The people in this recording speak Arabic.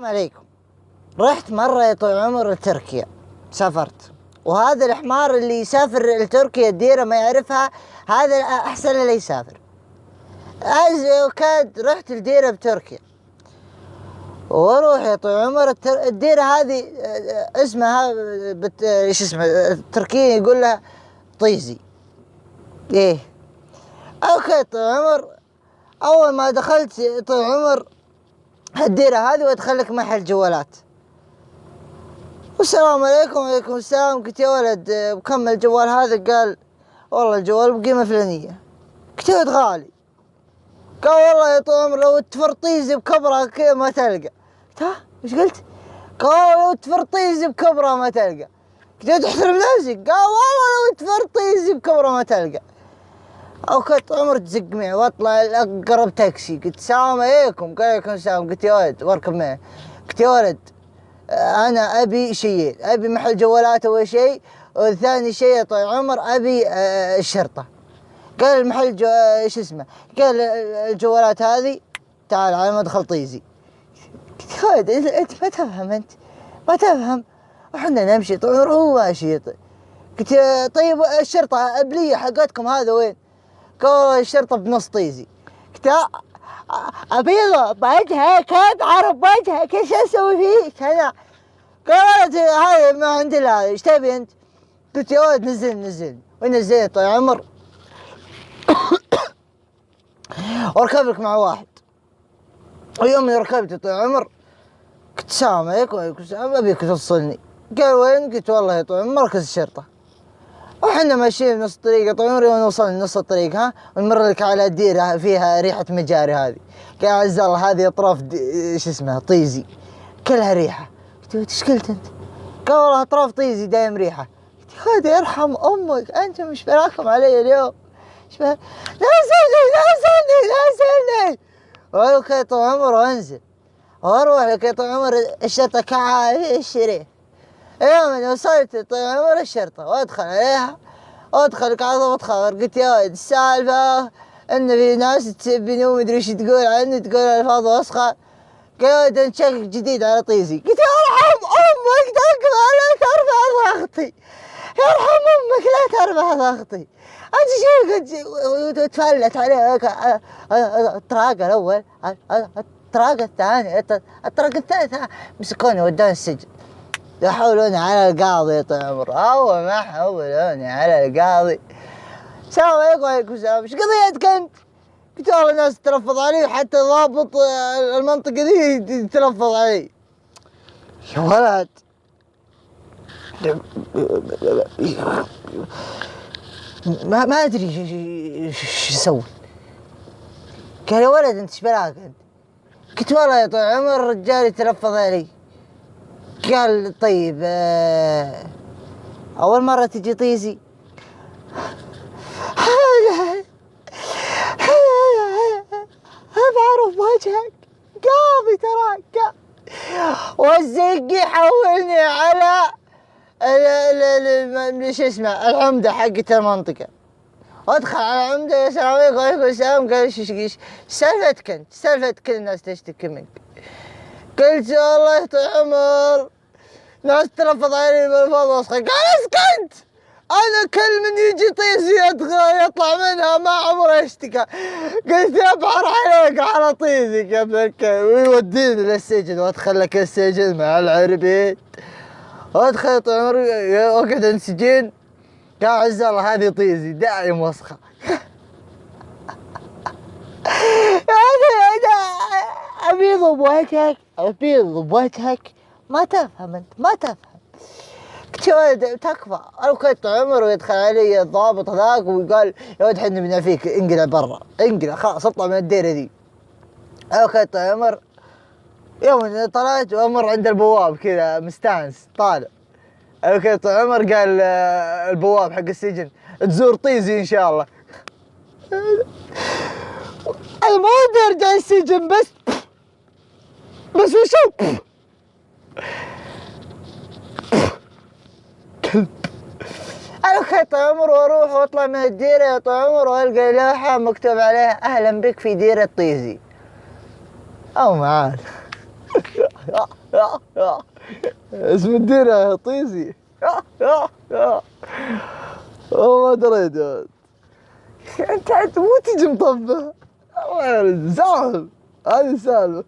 عليكم. رحت مرة يا طويل العمر لتركيا، سافرت، وهذا الحمار اللي يسافر لتركيا الديرة ما يعرفها، هذا أحسن اللي يسافر. كاد رحت الديرة بتركيا، واروح يا طويل العمر الديرة هذه اسمها ايش اسمها التركيين يقول لها طيزي. ايه اوكي طويل العمر، اول ما دخلت طويل العمر الديرة هذه وادخلك محل جوالات، والسلام عليكم. وعليكم السلام. قلت يا ولد بكم الجوال هذا؟ قال والله الجوال بقيمة فلانية. قلت يا ولد غالي. قال والله يا طويل العمر لو تفرطيزي بكبرها كذا ما تلقى. قلت ها ايش قلت؟ قال لو تفرطيزي بكبرها ما تلقى. قلت له تحترم نفسك. قال والله لو تفرطيزي بكبرها ما تلقى. اوكي طويل العمر تزق معي واطلع اقرب تاكسي. قلت السلام عليكم. قال عليكم السلام. قلت يا ولد واركب معي. قلت يا ولد انا ابي شيئين، ابي محل جوالات اول شيء، وثاني شيء يا طويل العمر ابي الشرطة. قال المحل ايش اسمه؟ قال الجوالات هذه تعال على مدخل طيزي. قلت يا ولد انت ما تفهم، انت ما تفهم، وحنا نمشي طويل العمر هو ماشي. قلت طيب الشرطة ابلية حقتكم هذا وين؟ قال الشرطة بنص طيزي. قلت ابيضة بوجهك، اعرف وجهك ايش اسوي فيك انا؟ قالت هاي ما عندي لا، ايش تبي انت؟ قلت يا ولد نزلني ونزلني طويل العمر واركب لك مع واحد. ويوم اللي ركبت طويل العمر قلت السلام عليكم. وعليكم السلام، ابيك توصلني. قال وين؟ قلت والله يا طويل العمر مركز الشرطة. وحنا ماشيين نص الطريق طويل العمر، يوم نوصل نص الطريق ونمر لك على ديرة فيها ريحة مجاري. هذه قال عز الله هذه اطراف ايش اسمها طيزي كلها ريحة. قلت ايش قلت انت؟ قال والله اطراف طيزي دايم ريحة. قلت يا خالد يرحم امك، انت مش براكم علي اليوم؟ ايش لا سلني. اوكي طول عمر وانزل واروح لك يا طول عمر الشرطة كعاي الشريف. يوم اني وصلت طول عمر الشرطة وادخل عليها وادخل على ضبط خبر. قلت يا ولد السالفة ان في ناس تسبني ومدري ايش تقول عني، تقول الفاظ وسخة. قال يا ولد انت شكلك جديد على طيزي. قلت يرحم امك لا ترفع ضغطي، يرحم امك لا ترفع ضغطي. انت شو تفلت عليه الطراق الاول، الطراق الثاني، الطراق الثالث مسكوني ودوني السجن. يحولوني على القاضي يا طويل العمر. اول ما حولوني على القاضي السلام عليكم. وعليكم السلام. ايش قضيتك انت؟ قلت والله الناس تلفظ علي، وحتى ضابط المنطقة ذي تلفظ علي. يا ولد ما ادري ايش اسوي. قال يا ولد انت ايش بلاك انت؟ قلت والله يا طويل العمر الرجال يتلفظ علي. قال طيب اول مرة تجي طيزي؟ بعرف وجهك قاضي تراك. والزق يحولني على شو اسمه العمدة حقت المنطقة. وادخل على العمدة يا سلام عليكم. وعليكم السلام. قال ايش سالفتك انت؟ سالفة كل الناس تشتكي منك. قلت والله يا طويل العمر ناس تلفظ علي بالفاظ وسخة. قال اسكت، انا كل من يجي طيزي يدخل يطلع منها ما عمره يشتكى. قلت يبحر عليك على طيزك يا ابن الكلب، ويوديني للسجن وادخل لك السجن مع العربيد. وادخل طول عمري واقعد انسجن. قال عز الله هذه طيزي دايم وسخة. ابيض بوجهك، ابيض بوجهك، ما تفهم انت ما تفهم. قلت يا ولد تكفى. انا كنت عمر ويدخل علي الضابط هذاك وقال يا ولد حنا بنا فيك انقلع برا، انقلع خلاص اطلع من الديره ذي. انا كنت عمر يوم طلعت وامر عند البواب كذا مستانس طالع. انا كنت عمر قال البواب حق السجن تزور طيزي ان شاء الله. انا ما ودي ارجع السجن بس وشو كلب. انا كنت عمر واروح واطلع من الديره يا طويل عمر والقى لوحه مكتوب عليها اهلا بك في ديره طيزي او معاد. اسم الديرة طيزي. والله ما دريت يا ولد. انت حتى مو تجي مطبه. زعل هذه السالفة.